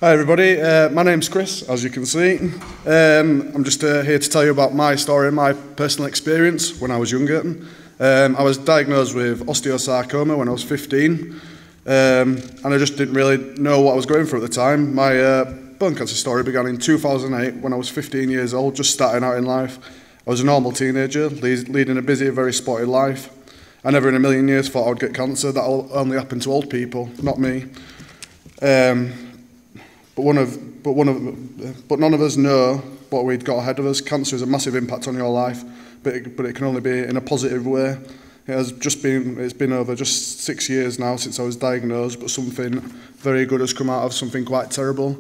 Hi everybody, my name's Chris, as you can see. I'm just here to tell you about my story, my personal experience when I was younger. I was diagnosed with osteosarcoma when I was 15, and I just didn't really know what I was going through at the time. My bone cancer story began in 2008 when I was 15 years old, just starting out in life. I was a normal teenager, leading a busy, very spotted life. I never in a million years thought I would get cancer. That'll only happen to old people, not me. But none of us know what we'd got ahead of us. Cancer has a massive impact on your life, but it can only be in a positive way. It's been over just 6 years now since I was diagnosed, but something very good has come out of something quite terrible.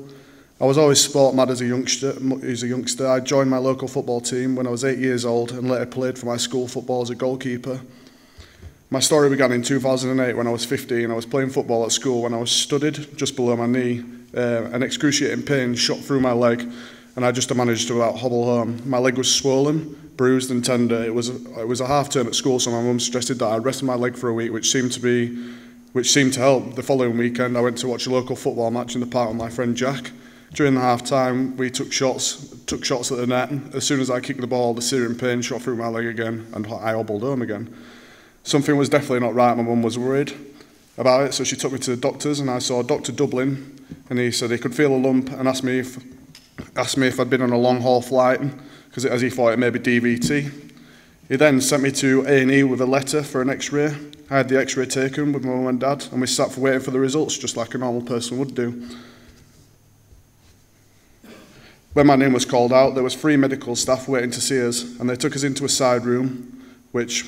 I was always sport mad as a youngster. I joined my local football team when I was 8 years old and later played for my school football as a goalkeeper. My story began in 2008 when I was 15. I was playing football at school when I was studded just below my knee. An excruciating pain shot through my leg, and I just managed to about hobble home. My leg was swollen, bruised and tender. It was a half term at school, so my mum suggested that I rest my leg for a week, which seemed to help. The following weekend, I went to watch a local football match in the park with my friend Jack. During the half time, we took shots at the net. As soon as I kicked the ball, the searing pain shot through my leg again, and I hobbled home again. Something was definitely not right. My mum was worried about it, so she took me to the doctors, and I saw Dr. Dublin, and he said he could feel a lump and asked me if I'd been on a long-haul flight, because as he thought it may be DVT. He then sent me to A&E with a letter for an x-ray. I had the x-ray taken with my mum and dad, and we sat waiting for the results, just like a normal person would do. When my name was called out, there was 3 medical staff waiting to see us, and they took us into a side room, which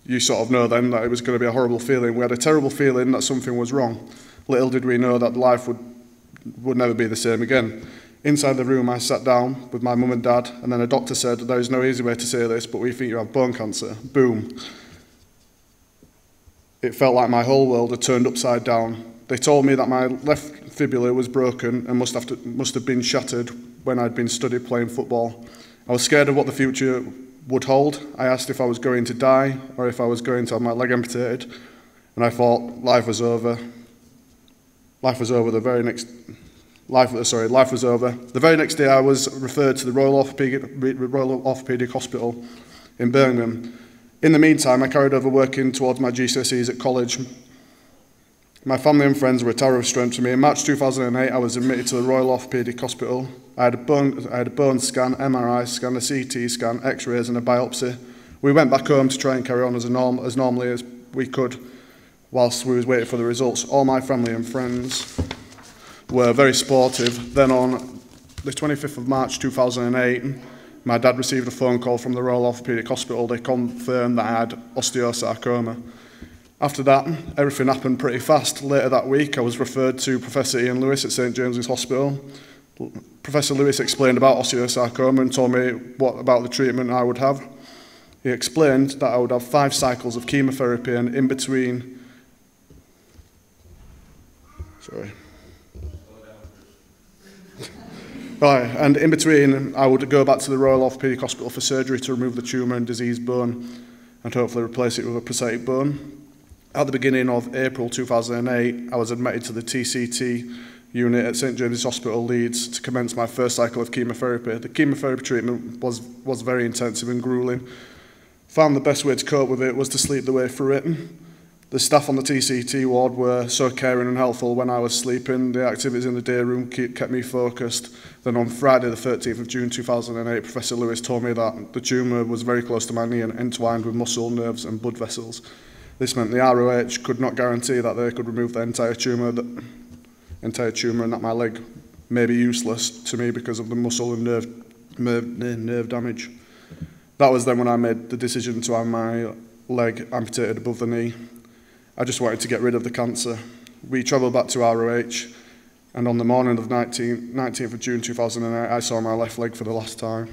you sort of know then that it was going to be a horrible feeling. We had a terrible feeling that something was wrong. Little did we know that life would never be the same again. Inside the room, I sat down with my mum and dad, and then a doctor said, "There is no easy way to say this, but we think you have bone cancer." Boom. It felt like my whole world had turned upside down. They told me that my left fibula was broken and must have been shattered when I'd been studied playing football. I was scared of what the future would hold. I asked if I was going to die or if I was going to have my leg amputated, and I thought life was over. Life was over. The very next day, I was referred to the Royal Orthopaedic Hospital in Birmingham. In the meantime, I carried over working towards my GCSEs at college. My family and friends were a tower of strength to me. In March 2008, I was admitted to the Royal Orthopaedic Hospital. I had a bone scan, MRI scan, a CT scan, X-rays, and a biopsy. We went back home to try and carry on as normally as we could, whilst we was waiting for the results. All my family and friends were very supportive. Then on the 25th of March 2008, my dad received a phone call from the Royal Orthopaedic Hospital. They confirmed that I had osteosarcoma. After that, everything happened pretty fast. Later that week, I was referred to Professor Ian Lewis at St James's Hospital. Professor Lewis explained about osteosarcoma and told me about the treatment I would have. He explained that I would have 5 cycles of chemotherapy, and in between I would go back to the Royal Orthopaedic Hospital for surgery to remove the tumour and diseased bone and hopefully replace it with a prosthetic bone. At the beginning of April 2008, I was admitted to the TCT unit at St James's Hospital, Leeds, to commence my first cycle of chemotherapy. The chemotherapy treatment was very intensive and gruelling. Found the best way to cope with it was to sleep the way through it. The staff on the TCT ward were so caring and helpful when I was sleeping. The activities in the day room kept me focused. Then on Friday the 13th of June 2008, Professor Lewis told me that the tumour was very close to my knee and entwined with muscle, nerves and blood vessels. This meant the ROH could not guarantee that they could remove the entire tumour and that my leg may be useless to me because of the muscle and nerve damage. That was then when I made the decision to have my leg amputated above the knee. I just wanted to get rid of the cancer. We travelled back to ROH, and on the morning of 19th of June 2008, I saw my left leg for the last time.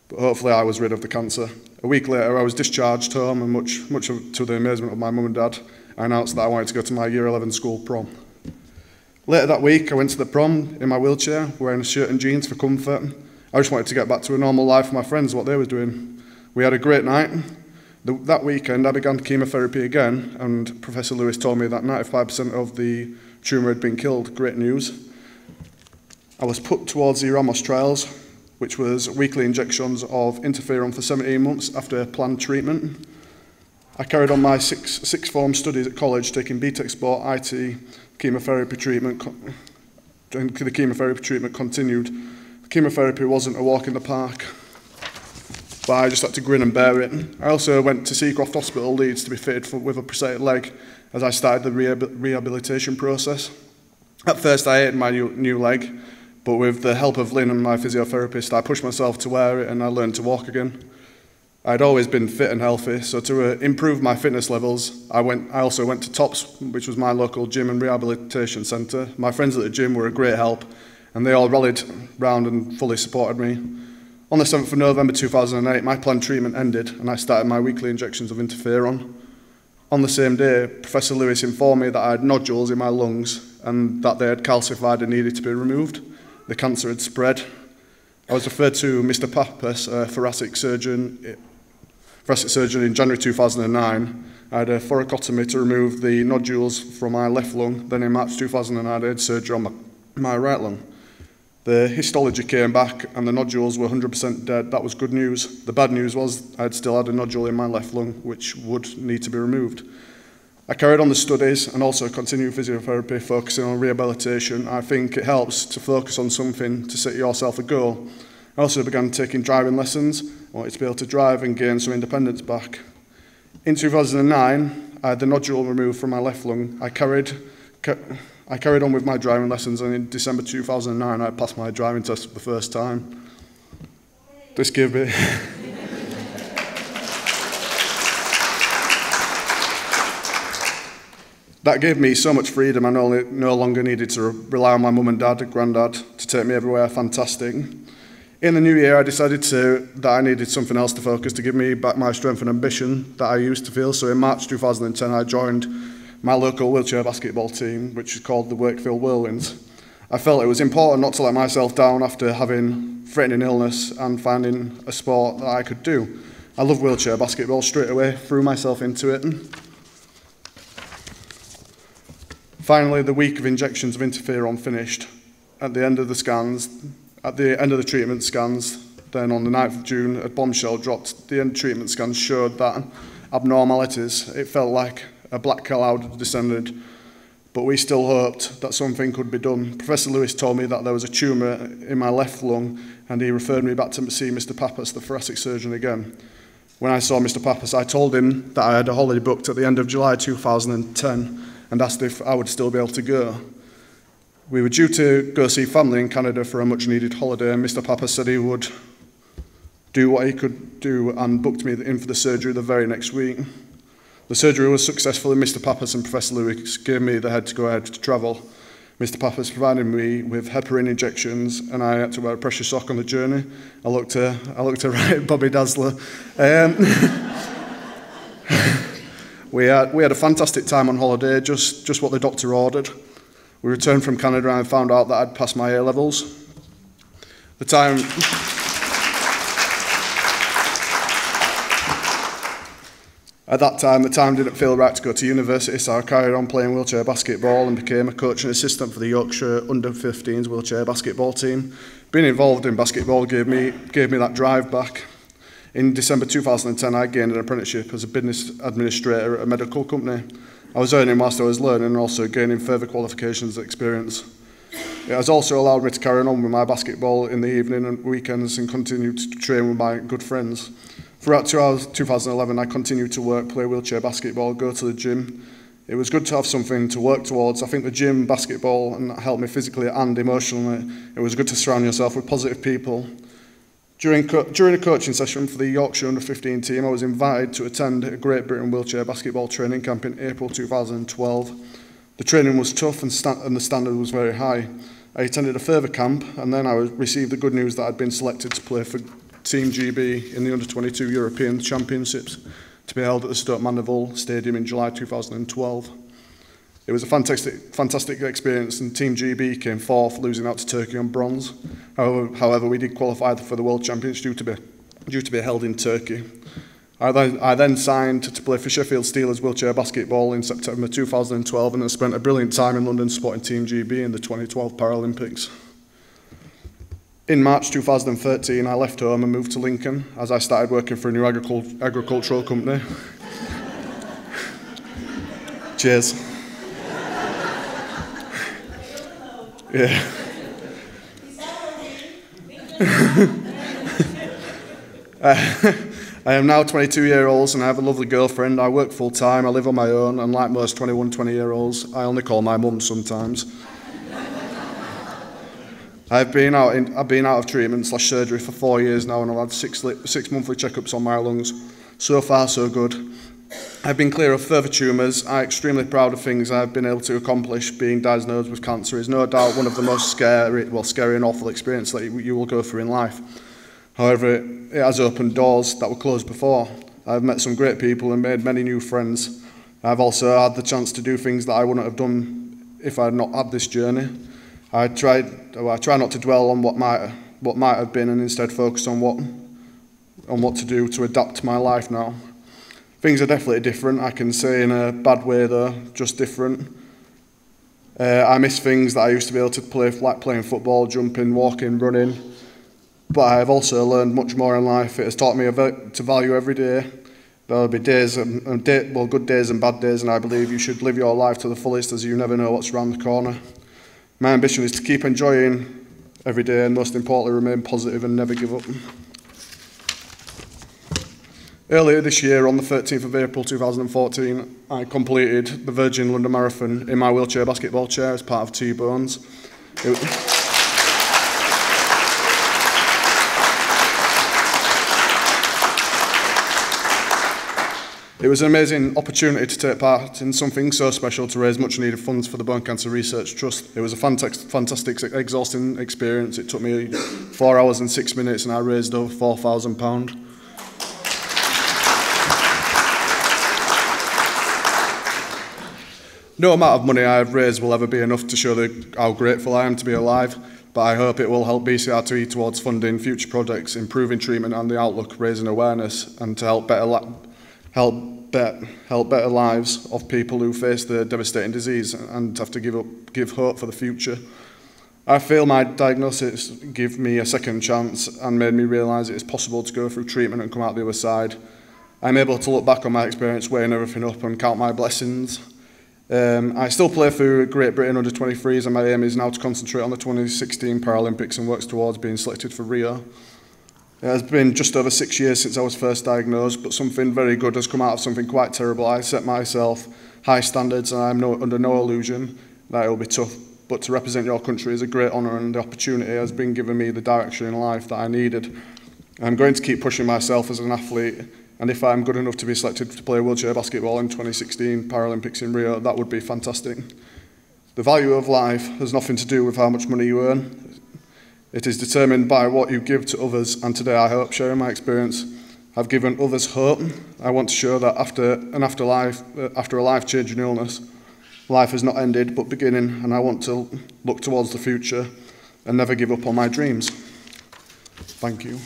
But hopefully I was rid of the cancer. A week later, I was discharged home, and much to the amazement of my mum and dad, I announced that I wanted to go to my Year 11 school prom. Later that week, I went to the prom in my wheelchair, wearing a shirt and jeans for comfort. I just wanted to get back to a normal life with my friends, what they were doing. We had a great night. That weekend, I began chemotherapy again, and Professor Lewis told me that 95% of the tumour had been killed. Great news. I was put towards the Ramos trials, which was weekly injections of interferon for 17 months after planned treatment. I carried on my sixth form studies at college, taking BTEC Sport, IT, chemotherapy treatment, and the chemotherapy treatment continued. The chemotherapy wasn't a walk in the park, but I just had to grin and bear it. I also went to Seacroft Hospital, Leeds, to be fitted with a prosthetic leg as I started the rehabilitation process. At first I hated my new leg, but with the help of Lynn and my physiotherapist, I pushed myself to wear it and I learned to walk again. I'd always been fit and healthy, so to improve my fitness levels, I also went to TOPS, which was my local gym and rehabilitation centre. My friends at the gym were a great help, and they all rallied round and fully supported me. On the 7th of November 2008, my planned treatment ended, and I started my weekly injections of interferon. On the same day, Professor Lewis informed me that I had nodules in my lungs and that they had calcified and needed to be removed. The cancer had spread. I was referred to Mr. Pappas, a thoracic surgeon in January 2009. I had a thoracotomy to remove the nodules from my left lung. Then in March 2009, I had surgery on my right lung. The histology came back and the nodules were 100% dead. That was good news. The bad news was I still had a nodule in my left lung, which would need to be removed. I carried on the studies and also continued physiotherapy, focusing on rehabilitation. I think it helps to focus on something to set yourself a goal. I also began taking driving lessons. I wanted to be able to drive and gain some independence back. In 2009, I had the nodule removed from my left lung. I carried on with my driving lessons, and in December 2009, I passed my driving test for the first time. This gave me... That gave me so much freedom. I no longer needed to rely on my mum and dad and granddad to take me everywhere. Fantastic. In the new year, I decided that I needed something else to focus to give me back my strength and ambition that I used to feel. So in March 2010, I joined my local wheelchair basketball team, which is called the Wakefield Whirlwinds. I felt it was important not to let myself down after having threatening illness and finding a sport that I could do. I love wheelchair basketball straight away, threw myself into it. Finally, the week of injections of interferon finished. At the end of the treatment scans, then on the 9th of June, a bombshell dropped. The end treatment scans showed that abnormalities. It felt like a black cloud had descended, but we still hoped that something could be done. Professor Lewis told me that there was a tumour in my left lung, and he referred me back to see Mr. Pappas, the thoracic surgeon, again. When I saw Mr. Pappas, I told him that I had a holiday booked at the end of July 2010, and asked if I would still be able to go. We were due to go see family in Canada for a much-needed holiday, and Mr. Pappas said he would do what he could do and booked me in for the surgery the very next week. The surgery was successful, and Mr. Pappas and Professor Lewis gave me the head to go ahead to travel. Mr. Pappas provided me with heparin injections, and I had to wear a pressure sock on the journey. I looked right Bobby Dazzler. We had a fantastic time on holiday, just what the doctor ordered. We returned from Canada and I found out that I'd passed my A-levels. At that time, the time didn't feel right to go to university, so I carried on playing wheelchair basketball and became a coach and assistant for the Yorkshire Under-15s wheelchair basketball team. Being involved in basketball gave me that drive back. In December 2010, I gained an apprenticeship as a business administrator at a medical company. I was earning whilst I was learning and also gaining further qualifications and experience. It has also allowed me to carry on with my basketball in the evening and weekends and continue to train with my good friends. Throughout 2011, I continued to work, play wheelchair basketball, go to the gym. It was good to have something to work towards. I think the gym, basketball, and that helped me physically and emotionally. It was good to surround yourself with positive people. During a coaching session for the Yorkshire Under-15 team, I was invited to attend a Great Britain wheelchair basketball training camp in April 2012. The training was tough and the standard was very high. I attended a further camp and then I received the good news that I'd been selected to play for Team GB in the Under-22 European Championships to be held at the Stoke Mandeville Stadium in July 2012. It was a fantastic experience, and Team GB came fourth, losing out to Turkey on bronze. However, we did qualify for the World Championships due to be held in Turkey. I then signed to play for Sheffield Steelers wheelchair basketball in September 2012 and I spent a brilliant time in London supporting Team GB in the 2012 Paralympics. In March 2013, I left home and moved to Lincoln as I started working for a new agricultural company. Cheers. Yeah. I am now 22-year-olds and I have a lovely girlfriend. I work full-time, I live on my own, and like most 21, 20-year-olds, I only call my mum sometimes. I've been out of treatment/surgery for 4 years now, and I've had six monthly checkups on my lungs. So far, so good. I've been clear of further tumours. I'm extremely proud of things I've been able to accomplish. Being diagnosed with cancer is no doubt one of the most scary and awful experiences that you will go through in life. However, it has opened doors that were closed before. I've met some great people and made many new friends. I've also had the chance to do things that I wouldn't have done if I had not had this journey. I try not to dwell on what might have been, and instead focus on what to do to adapt to my life now. Things are definitely different. I can say in a bad way though, just different. I miss things that I used to be able to play, like playing football, jumping, walking, running. But I have also learned much more in life. It has taught me to value every day. There will be good days and bad days, and I believe you should live your life to the fullest, as you never know what's around the corner. My ambition is to keep enjoying every day and, most importantly, remain positive and never give up. Earlier this year, on the 13th of April 2014, I completed the Virgin London Marathon in my wheelchair basketball chair as part of T-Bones. It was an amazing opportunity to take part in something so special to raise much needed funds for the Bone Cancer Research Trust. It was a fantastic, exhausting experience. It took me 4 hours and 6 minutes and I raised over £4,000. No amount of money I have raised will ever be enough to show how grateful I am to be alive, but I hope it will help BCRT towards funding future projects, improving treatment and the outlook, raising awareness, and to help better lives of people who face the devastating disease and have to give hope for the future. I feel my diagnosis gave me a second chance and made me realise it is possible to go through treatment and come out the other side. I'm able to look back on my experience, weighing everything up and count my blessings. I still play for Great Britain under 23s, and my aim is now to concentrate on the 2016 Paralympics and works towards being selected for Rio. It has been just over 6 years since I was first diagnosed, but something very good has come out of something quite terrible. I set myself high standards and I'm under no illusion that it will be tough, but to represent your country is a great honour, and the opportunity has been given me the direction in life that I needed. I'm going to keep pushing myself as an athlete, and if I'm good enough to be selected to play wheelchair basketball in 2016 Paralympics in Rio, that would be fantastic. The value of life has nothing to do with how much money you earn. It is determined by what you give to others, and today I hope, sharing my experience, I've given others hope. I want to show that after a life-changing illness, life has not ended but beginning, and I want to look towards the future and never give up on my dreams. Thank you.